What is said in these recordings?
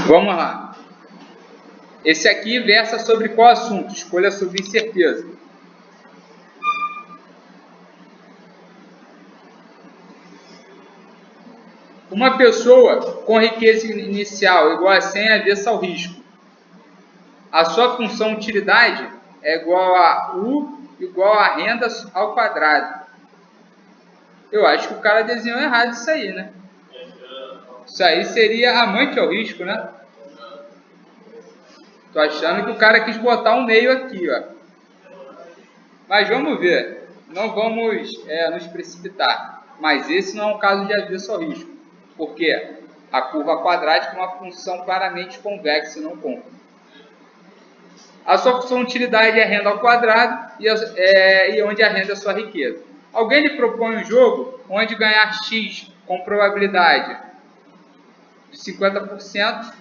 Vamos lá. Esse aqui versa sobre qual assunto? Escolha sobre incerteza. Uma pessoa com riqueza inicial igual a 100 avessa ao risco. A sua função utilidade é igual a U igual a renda ao quadrado. Eu acho que o cara desenhou errado isso aí, né? Isso aí seria amante ao risco, né? Tô achando que o cara quis botar um meio aqui, ó. Mas vamos ver. Não vamos nos precipitar. Mas esse não é um caso de avesso ao risco. Porque a curva quadrática é uma função claramente convexa e não côncava. A sua função utilidade é renda ao quadrado e onde a renda é a sua riqueza. Alguém lhe propõe um jogo onde ganhar X com probabilidade de 50%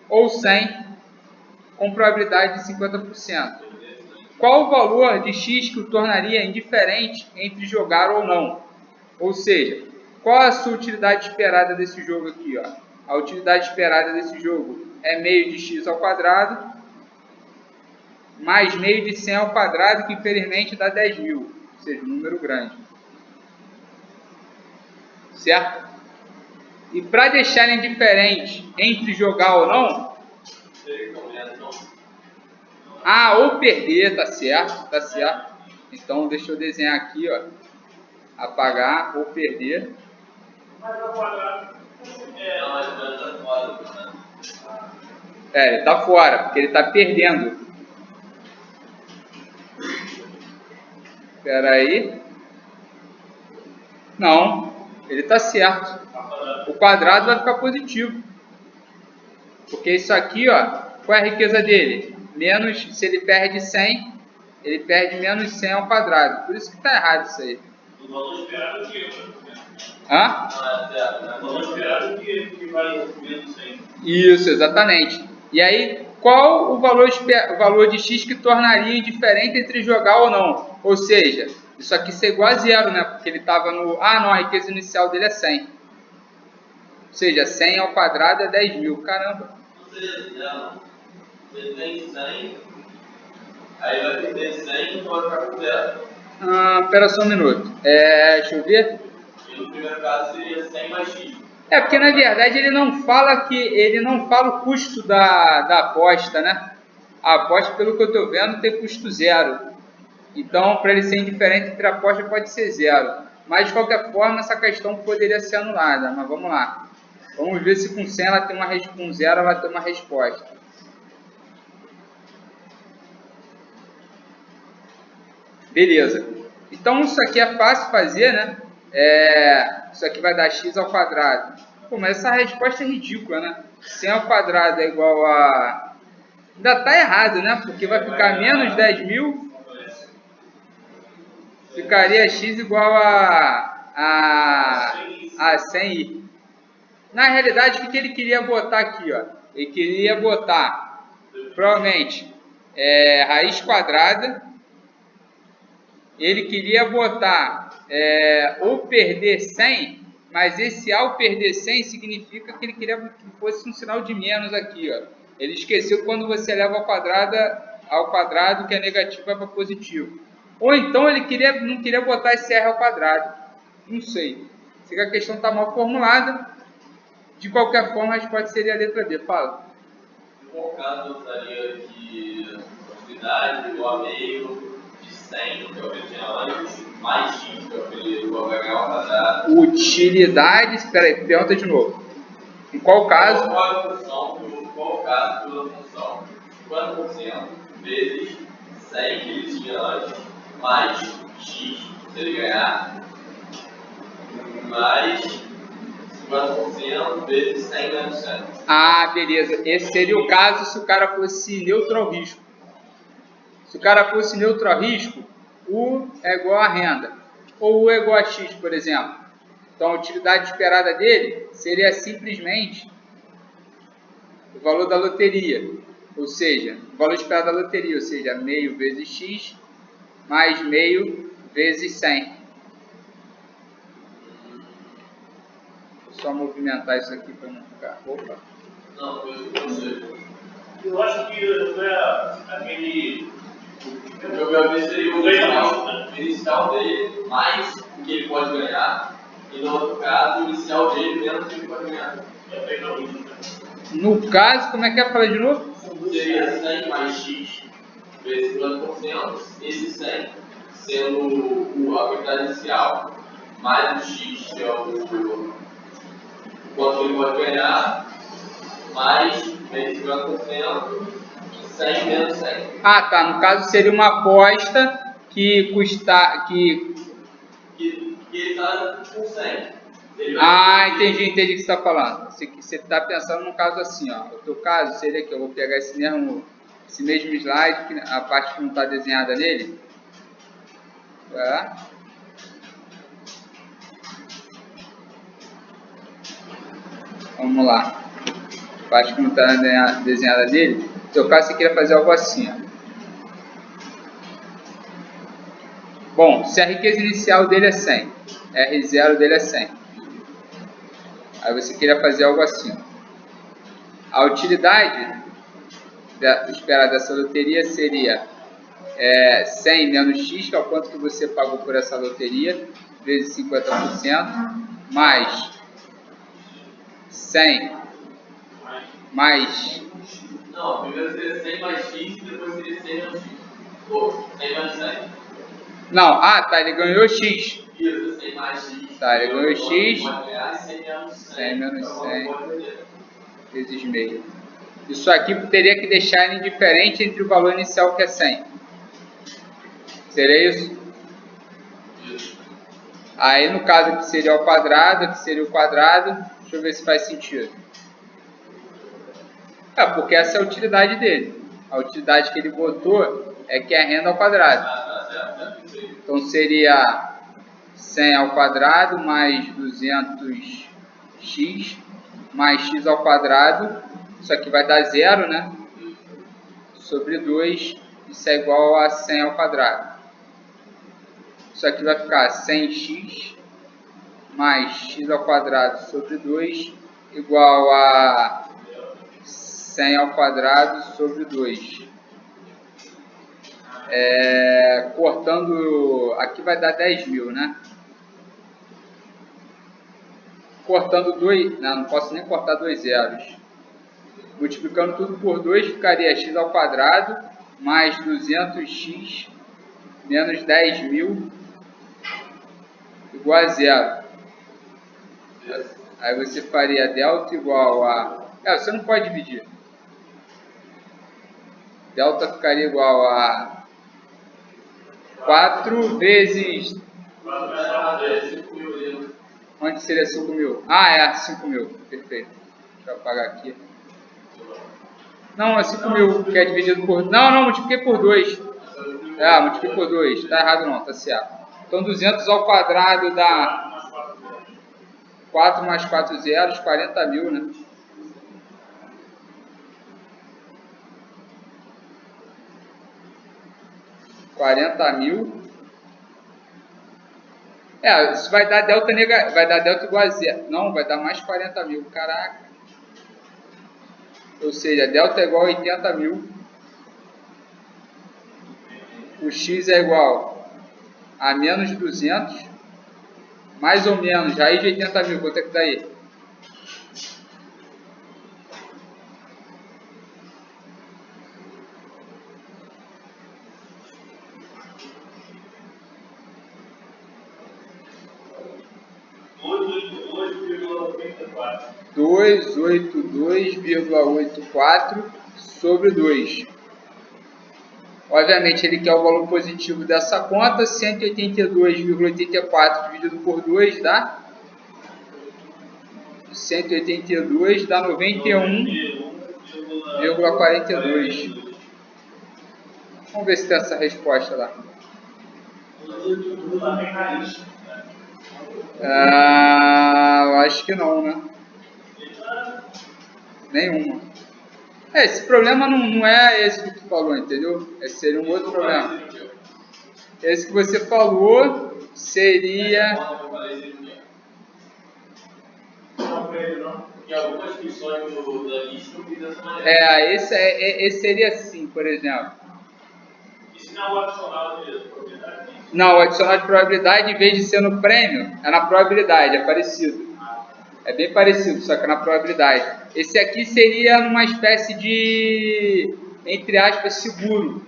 ou 100 com probabilidade de 50%. Qual o valor de X que o tornaria indiferente entre jogar ou não? Ou seja, qual a sua utilidade esperada desse jogo aqui? Ó? A utilidade esperada desse jogo é meio de X ao quadrado mais meio de 100 ao quadrado, que infelizmente dá 10.000, ou seja, um número grande. Certo? E para deixar indiferente entre jogar ou não, ou perder, tá certo, tá certo. Então deixa eu desenhar aqui, ó, apagar ou perder. Ele tá fora, porque ele tá perdendo. Espera aí. Não, ele tá certo. O quadrado vai ficar positivo. Porque isso aqui, ó, qual é a riqueza dele? Menos, se ele perde 100, ele perde menos 100 ao quadrado. Por isso que tá errado isso aí. O valor esperado é o quê? Hã? O valor esperado é o que vale menos 100. Isso, exatamente. E aí, qual o valor de X que tornaria indiferente entre jogar ou não? Ou seja, isso aqui ser igual a zero, né? Porque ele estava no... não, a riqueza inicial dele é 100. Ou seja, 100 ao quadrado é 10.000. Caramba. Não seria zero. Você tem 100, aí vai perder 100 e vai ficar com zero. Espera só um minuto. Deixa eu ver. E no primeiro caso seria 100 mais X. Porque na verdade ele não fala o custo da aposta, né? A aposta, pelo que eu estou vendo, tem custo zero. Então, para ele ser indiferente entre a aposta, pode ser zero. Mas de qualquer forma, essa questão poderia ser anulada. Mas vamos lá. Vamos ver se com 100 ela tem com zero ela tem uma resposta. Beleza. Então isso aqui é fácil fazer, né? Isso aqui vai dar x ao quadrado. Pô, mas essa resposta é ridícula, né? 100 ao quadrado é igual a... Ainda tá errado, né? Porque vai ficar menos 10.000. Ficaria x igual a 100i. Na realidade, o que ele queria botar aqui? Ó? Ele queria botar, provavelmente, raiz quadrada. Ele queria botar ou perder 100, mas esse ao perder 100 significa que ele queria que fosse um sinal de menos aqui. Ó. Ele esqueceu que quando você leva ao quadrado que é negativo vai para positivo. Ou então ele não queria botar esse r ao quadrado. Não sei. Se a questão está mal formulada, de qualquer forma a resposta seria a letra B. Fala. No bom caso, eu usaria de possibilidade igual a meio de 100, que é o que eu tinha antes, mais x, que é o que igual a h ao quadrado. Utilidade, espera aí, pergunta de novo. Em qual caso? Qual a função, qual o caso pela função 50% vezes 100 que ele tinha antes, mais x, se ele ganhar, mais 50% vezes 100 menos 100. Beleza. Esse seria o caso se o cara fosse neutro ao risco. Se o cara fosse neutro ao risco, U é igual a renda. Ou U é igual a X, por exemplo. Então a utilidade esperada dele seria simplesmente o valor da loteria. Ou seja, o valor esperado da loteria, ou seja, meio vezes X mais meio vezes 100. Vou só movimentar isso aqui para não ficar... Opa! Não, foi o que você. Eu acho que foi aquele. O que eu vi seria o inicial dele mais o que ele pode ganhar, e no outro caso, o inicial dele menos o que ele pode ganhar. No caso, como é que é? Fala de novo? Seria 100 mais X vezes 50%, esse 100 sendo a quantidade inicial, mais o X, que é o quanto ele pode ganhar, mais vezes 50%, 100 menos 100. Ah, tá. No caso, seria uma aposta que custa... Que ele está com 100. Ah, entendi o que você está falando. Você está pensando num caso assim, ó. O teu caso seria que eu vou pegar esse mesmo slide, que a parte que não está desenhada nele. Tá? Vamos lá. A parte que não está desenhada nele. No teu caso, você queria fazer algo assim, ó. Bom, se a riqueza inicial dele é 100, R0 dele é 100. Aí você queria fazer algo assim. A utilidade esperada dessa loteria seria 100 menos X, que é o quanto que você pagou por essa loteria, vezes 50%, mais 100 mais... Não, primeiro seria 100 mais X, depois seria 100 menos X. Ou 100 menos 100. Não, tá, ele ganhou X. Isso, 100 mais X. Tá, ele ganhou X. 100 menos 100. Vezes meio. Isso aqui teria que deixar ele indiferente entre o valor inicial que é 100. Seria isso? Isso. Aí no caso aqui seria o quadrado, deixa eu ver se faz sentido. Porque essa é a utilidade dele. A utilidade que ele botou é que é a renda ao quadrado. Então seria 100 ao quadrado mais 200x mais x ao quadrado. Isso aqui vai dar 0, né? Sobre 2, isso é igual a 100 ao quadrado. Isso aqui vai ficar 100x mais x ao quadrado sobre 2 igual a 100 ao quadrado sobre 2. Cortando, aqui vai dar 10.000, né? Cortando 2, não posso nem cortar 2 zeros. Multiplicando tudo por 2, ficaria x ao quadrado mais 200x menos 10.000 igual a 0. Aí você faria delta igual a... você não pode dividir. Delta ficaria igual a 4 vezes... Onde seria 5.000? 5.000. Perfeito. Deixa eu apagar aqui. Não, é 5.000, que é dividido por... Não, multipliquei por 2. Multipliquei por 2. Tá errado não, tá certo. Então 200 ao quadrado dá 4 mais 4 zeros, 40.000, né? Isso vai dar delta igual a 0. Não, vai dar mais 40.000. Caraca. Ou seja, delta é igual a 80.000. O x é igual a menos 200, mais ou menos, raiz de 80.000. Quanto é que dá aí? R$ 282,84 sobre 2. Obviamente ele quer o valor positivo dessa conta, 182,84 dividido por 2 dá 182 dá 91,42. Vamos ver se tem essa resposta lá. Eu acho que não, né? Nenhuma. Esse problema não é esse que tu falou, entendeu? Esse seria um outro problema. Esse que você falou seria... Porque algumas questões da lista eu fiz dessa maneira. Esse seria assim, por exemplo. Isso não é o adicional de probabilidade? Não, o adicional de probabilidade, em vez de ser no prêmio, é na probabilidade, é parecido. É bem parecido, só que é na probabilidade. Esse aqui seria uma espécie de, entre aspas, seguro.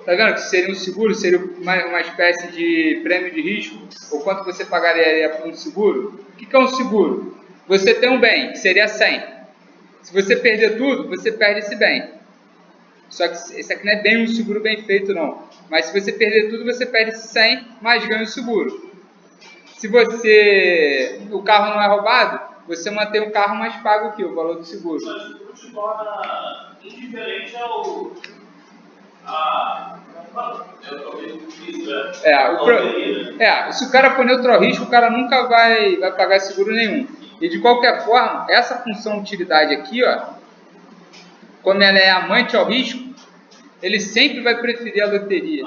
Tá vendo que seria um seguro? Seria uma espécie de prêmio de risco? Ou quanto você pagaria por um seguro? O que é um seguro? Você tem um bem, que seria 100. Se você perder tudo, você perde esse bem. Só que esse aqui não é bem um seguro bem feito, não. Mas se você perder tudo, você perde 100, mas ganha o seguro. Se o carro não é roubado, você mantém o carro, mas paga o quê? O valor do seguro. Mas o seguro te torna indiferente se o cara for neutro ao risco, o cara nunca vai pagar seguro nenhum. E de qualquer forma, essa função utilidade aqui, ó, como ela é amante ao risco, ele sempre vai preferir a loteria.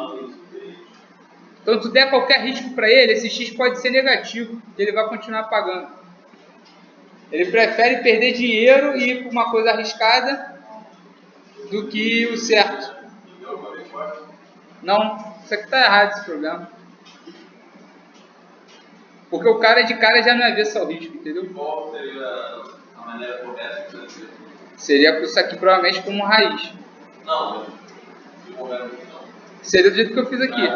Então, tu der qualquer risco para ele, esse X pode ser negativo, e ele vai continuar pagando. Ele prefere perder dinheiro e ir para uma coisa arriscada do que o certo. Não, isso aqui está errado, esse problema. Porque o cara de cara já não é avesso ao risco, entendeu? Qual seria a maneira correta de fazer? Seria isso aqui provavelmente como raiz. Não, se correto não. Seria do jeito que eu fiz aqui.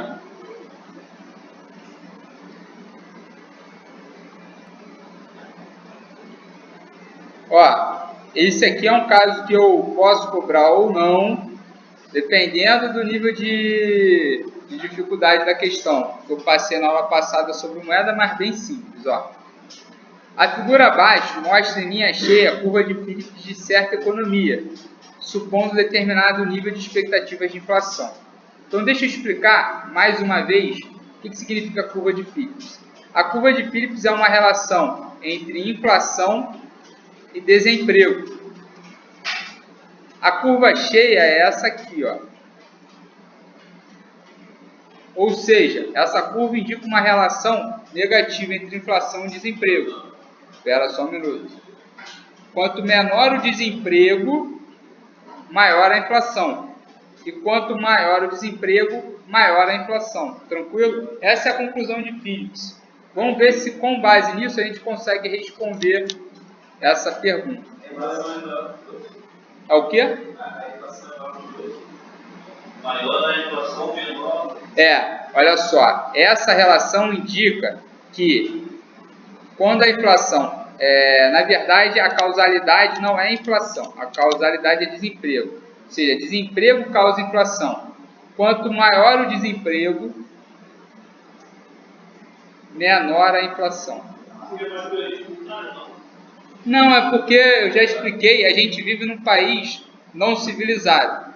Ó, esse aqui é um caso que eu posso cobrar ou não, dependendo do nível de dificuldade da questão. Eu passei na aula passada sobre moeda, mas bem simples. Ó. A figura abaixo mostra em linha cheia a curva de Phillips de certa economia, supondo determinado nível de expectativas de inflação. Então deixa eu explicar mais uma vez o que significa a curva de Phillips. A curva de Phillips é uma relação entre inflação e desemprego. A curva cheia é essa aqui, ó. Ou seja, essa curva indica uma relação negativa entre inflação e desemprego. Espera só um minuto. Quanto menor o desemprego, maior a inflação. E quanto maior o desemprego, maior a inflação. Tranquilo? Essa é a conclusão de Phillips. Vamos ver se com base nisso a gente consegue responder essa pergunta. É o quê? Maior a inflação, menor. Olha só, essa relação indica que quando a inflação, na verdade a causalidade não é inflação, a causalidade é desemprego. Ou seja, desemprego causa inflação. Quanto maior o desemprego, menor a inflação. Não, é porque eu já expliquei, a gente vive num país não civilizado.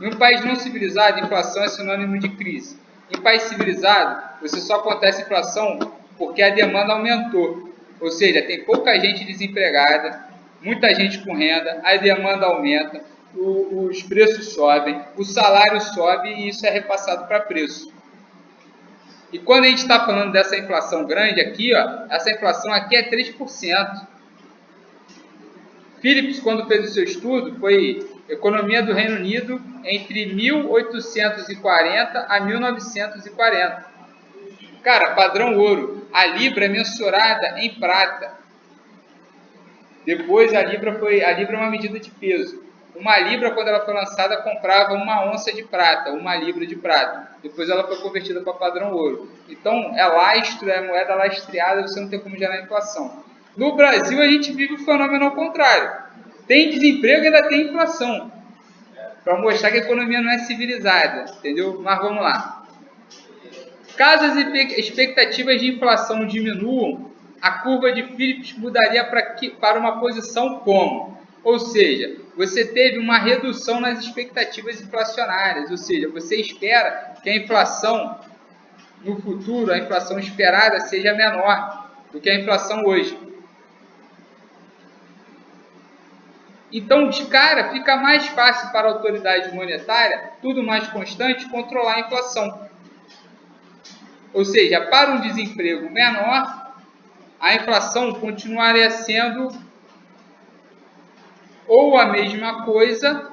Em um país não civilizado, inflação é sinônimo de crise. Em país civilizado, você só acontece inflação porque a demanda aumentou. Ou seja, tem pouca gente desempregada, muita gente com renda, a demanda aumenta, os preços sobem, o salário sobe e isso é repassado para preço. E quando a gente está falando dessa inflação grande aqui, ó, essa inflação aqui é 3%. Phillips, quando fez o seu estudo, foi economia do Reino Unido entre 1840 a 1940. Cara, padrão ouro. A libra é mensurada em prata. Depois a libra é uma medida de peso. Uma libra, quando ela foi lançada, comprava uma onça de prata, uma libra de prata. Depois ela foi convertida para padrão ouro. Então é lastro, é moeda lastreada, você não tem como gerar inflação. No Brasil a gente vive o fenômeno ao contrário. Tem desemprego e ainda tem inflação. Para mostrar que a economia não é civilizada, entendeu? Mas vamos lá. Caso as expectativas de inflação diminuam, a curva de Phillips mudaria para uma posição como? Ou seja, você teve uma redução nas expectativas inflacionárias, ou seja, você espera que a inflação no futuro, a inflação esperada, seja menor do que a inflação hoje. Então, de cara, fica mais fácil para a autoridade monetária, tudo mais constante, controlar a inflação. Ou seja, para um desemprego menor, a inflação continuaria sendo ou a mesma coisa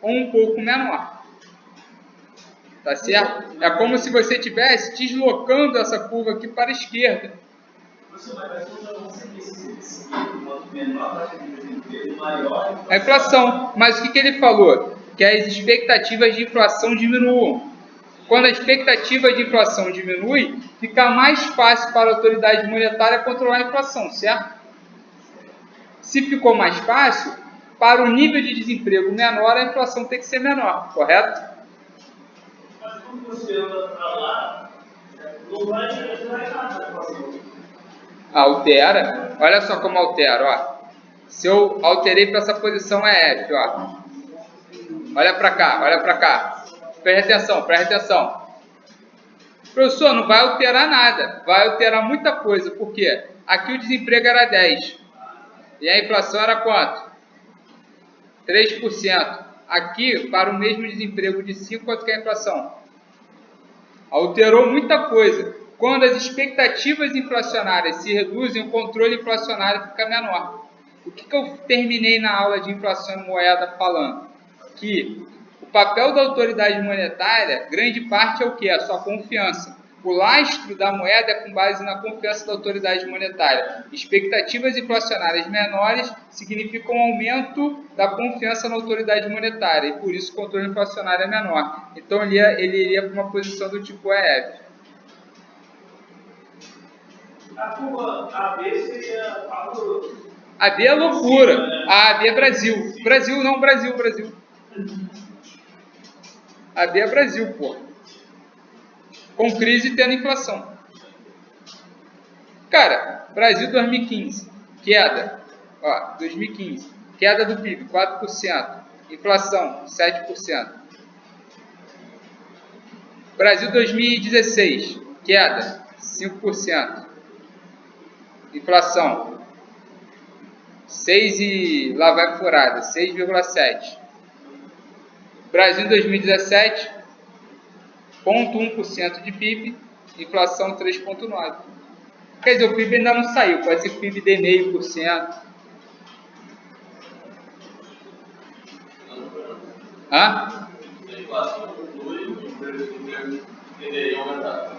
ou um pouco menor. Tá certo? É como se você estivesse deslocando essa curva aqui para a esquerda. A inflação. Mas o que ele falou? Que as expectativas de inflação diminuam. Quando a expectativa de inflação diminui, fica mais fácil para a autoridade monetária controlar a inflação, certo? Se ficou mais fácil, para o nível de desemprego menor, a inflação tem que ser menor, correto? Mas quando você anda para lá, não vai nada. Altera. Olha só como altera, ó. Se eu alterei para essa posição é F, ó. Olha para cá, olha para cá. Presta atenção, presta atenção. Professor, não vai alterar nada. Vai alterar muita coisa. Por quê? Aqui o desemprego era 10. E a inflação era quanto? 3%. Aqui, para o mesmo desemprego de 5, quanto que é a inflação? Alterou muita coisa. Quando as expectativas inflacionárias se reduzem, o controle inflacionário fica menor. O que eu terminei na aula de inflação e moeda falando? Que o papel da autoridade monetária, grande parte é o que? A sua confiança. O lastro da moeda é com base na confiança da autoridade monetária. Expectativas inflacionárias menores significam um aumento da confiança na autoridade monetária e por isso o controle inflacionário é menor. Então ele iria para uma posição do tipo EF. A curva AB seria algo... AB é loucura. A AB é Brasil. Brasil não, Brasil. AB é Brasil, pô. Com crise tendo inflação. Cara, Brasil 2015, queda. Ó, 2015, queda do PIB, 4%. Inflação, 7%. Brasil 2016, queda, 5%. Inflação, 6 e lá vai furada, 6,7%. Brasil 2017, 0,1% de PIB, inflação 3,9%. Quer dizer, o PIB ainda não saiu, pode ser PIB de 0,5%. Hã? Se a inflação diminui, o desemprego tenderia a aumentar.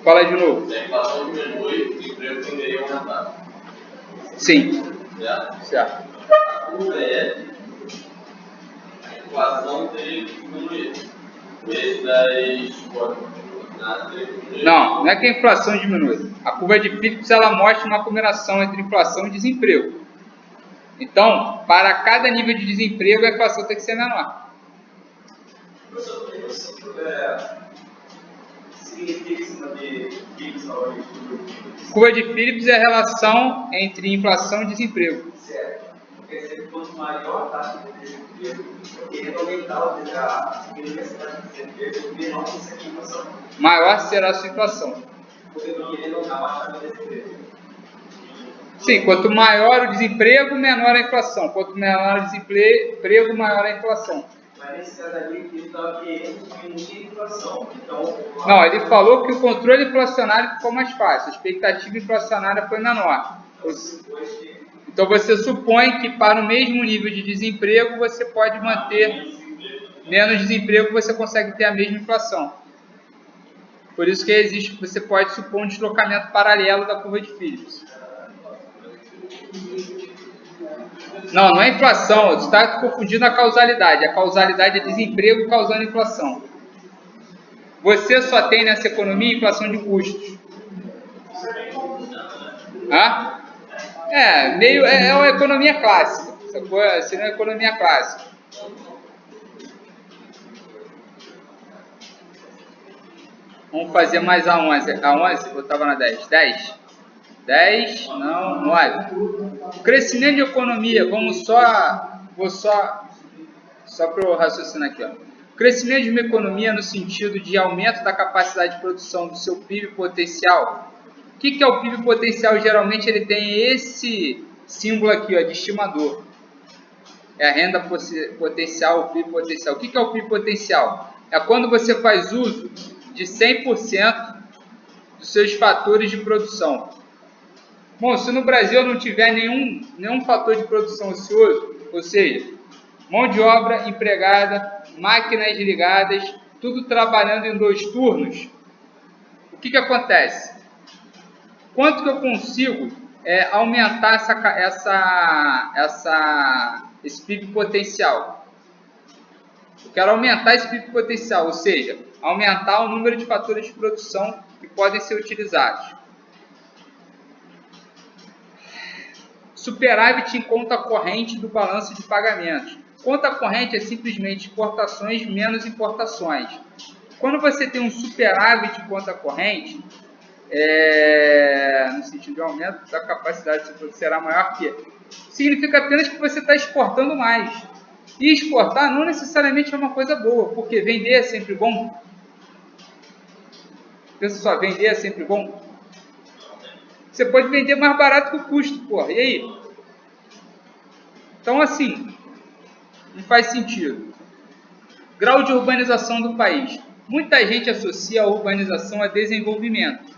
Fala de novo. Se a inflação diminui, o desemprego tenderia a aumentar. Sim. Certo? A curva é a inflação teria que diminuir. Esse das coordenadas teria que diminuir. Não é que a inflação diminui. A curva de Phillips ela mostra uma combinação entre inflação e desemprego. Então, para cada nível de desemprego, a inflação tem que ser menor. Curva de Phillips é a relação entre inflação e desemprego. Certo. Quer dizer, quanto maior a taxa de desemprego, ele vai aumentar a diversidade de desemprego, menor vai ser a inflação. Maior será a sua inflação. Porque ele não está baixando o desemprego. Sim, quanto maior o desemprego, menor a inflação. Quanto menor o desemprego, maior a inflação. Mas nesse caso ali, ele estava querendo diminuir a inflação. Então, não, ele falou que o controle inflacionário ficou mais fácil. A expectativa inflacionária foi menor. Então você supõe que para o mesmo nível de desemprego, você pode manter menos desemprego, você consegue ter a mesma inflação. Por isso que existe, você pode supor um deslocamento paralelo da curva de Phillips. Não é inflação, você está confundindo a causalidade. A causalidade é desemprego causando inflação. Você só tem nessa economia inflação de custos. Hã? É uma economia clássica. Seria uma economia clássica. Vamos fazer mais a 11. A 11, eu estava na 10. 10, não, 9. O crescimento de economia, para eu raciocinar aqui, ó. O crescimento de uma economia no sentido de aumento da capacidade de produção do seu PIB potencial. O que é o PIB potencial? Geralmente ele tem esse símbolo aqui, ó, de estimador. É a renda potencial, o PIB potencial. O que é o PIB potencial? É quando você faz uso de 100% dos seus fatores de produção. Bom, se no Brasil não tiver nenhum fator de produção ocioso, ou seja, mão de obra empregada, máquinas ligadas, tudo trabalhando em 2 turnos, o que acontece? Quanto que eu consigo aumentar esse PIB potencial? Eu quero aumentar esse PIB potencial, ou seja, aumentar o número de fatores de produção que podem ser utilizados. Superávit em conta corrente do balanço de pagamentos. Conta corrente é simplesmente exportações menos importações. Quando você tem um superávit em conta corrente, no sentido de aumento da capacidade de produção será maior que, significa apenas que você está exportando mais. E exportar não necessariamente é uma coisa boa, porque vender é sempre bom. Pensa só, vender é sempre bom. Você pode vender mais barato que o custo, porra. E aí? Então, assim, não faz sentido. Grau de urbanização do país. Muita gente associa a urbanização a desenvolvimento.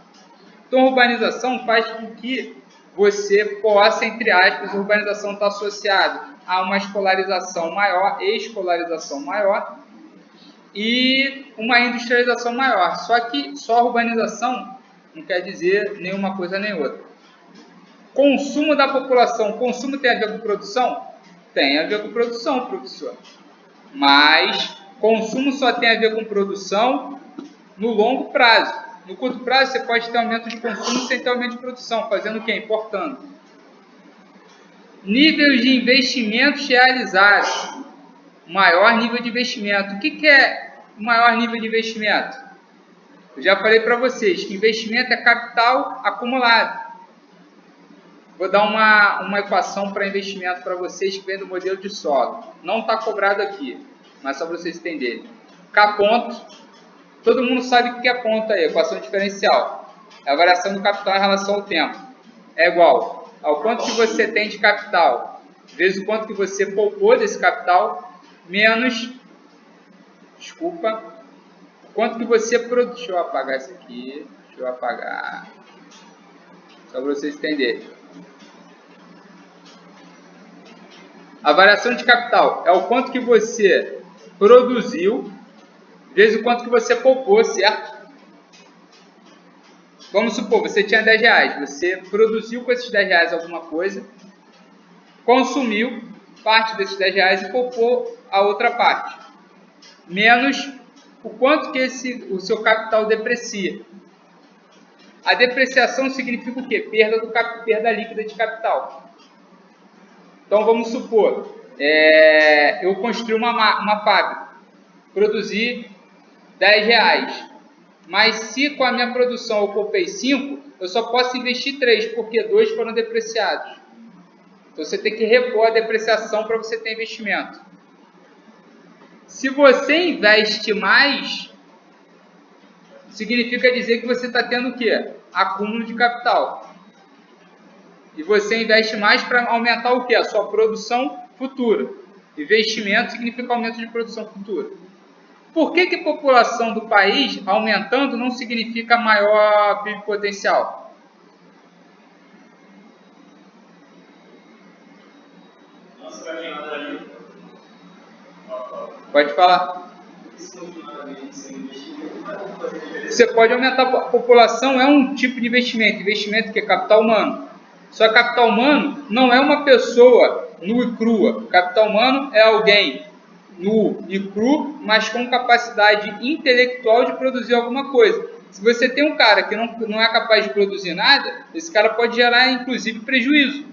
Então, a urbanização faz com que você possa, entre aspas, a urbanização está associada a uma escolarização maior e uma industrialização maior. Só que só a urbanização não quer dizer nenhuma coisa nem outra. Consumo da população. Consumo tem a ver com produção? Tem a ver com produção, professor. Mas consumo só tem a ver com produção no longo prazo. No curto prazo você pode ter aumento de consumo sem ter aumento de produção. Fazendo o quê? Importando. Nível de investimentos realizados. Maior nível de investimento. O que é o maior nível de investimento? Eu já falei para vocês que investimento é capital acumulado. Vou dar uma equação para investimento para vocês que vem do modelo de solo. Não está cobrado aqui, mas só para vocês entenderem. K ponto, todo mundo sabe o que é ponto aí, equação diferencial. É a variação do capital em relação ao tempo. É igual ao quanto que você tem de capital, vezes o quanto que você poupou desse capital, menos, quanto que você produziu. Deixa eu apagar isso aqui, só para vocês entenderem. A variação de capital é o quanto que você produziu, vezes o quanto que você poupou, certo? Vamos supor, você tinha 10 reais, você produziu com esses 10 reais alguma coisa, consumiu parte desses 10 reais e poupou a outra parte, menos o quanto que o seu capital deprecia. A depreciação significa o quê? Perda líquida de capital. Então vamos supor, eu construí uma fábrica, produzi 10 reais, mas se com a minha produção eu poupei 5, eu só posso investir 3, porque 2 foram depreciados. Então você tem que repor a depreciação para você ter investimento. Se você investe mais, significa dizer que você está tendo o quê? Acúmulo de capital. E você investe mais para aumentar o quê? A sua produção futura. Investimento significa aumento de produção futura. Por que a população do país aumentando não significa maior PIB potencial? Pode falar. Você pode aumentar a população, é um tipo de investimento que é capital humano. Só que capital humano não é uma pessoa nua e crua. Capital humano é alguém nu e cru, mas com capacidade intelectual de produzir alguma coisa. Se você tem um cara que não é capaz de produzir nada, esse cara pode gerar, inclusive, prejuízo.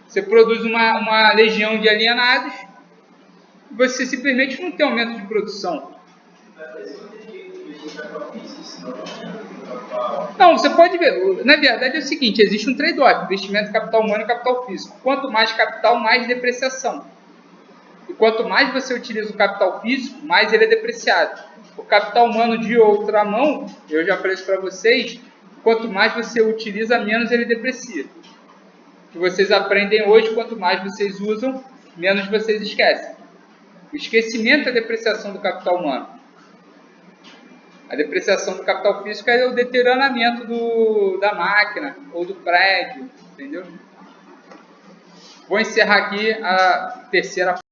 Você produz uma legião de alienados, você simplesmente não tem aumento de produção. Não, você pode ver, na verdade é o seguinte, existe um trade-off, investimento em capital humano e capital físico. Quanto mais capital, mais depreciação. E quanto mais você utiliza o capital físico, mais ele é depreciado. O capital humano, de outra mão, eu já falei isso para vocês, quanto mais você utiliza, menos ele deprecia. O que vocês aprendem hoje, quanto mais vocês usam, menos vocês esquecem. O esquecimento é a depreciação do capital humano. A depreciação do capital físico é o deterioramento da máquina ou do prédio, entendeu? Vou encerrar aqui a terceira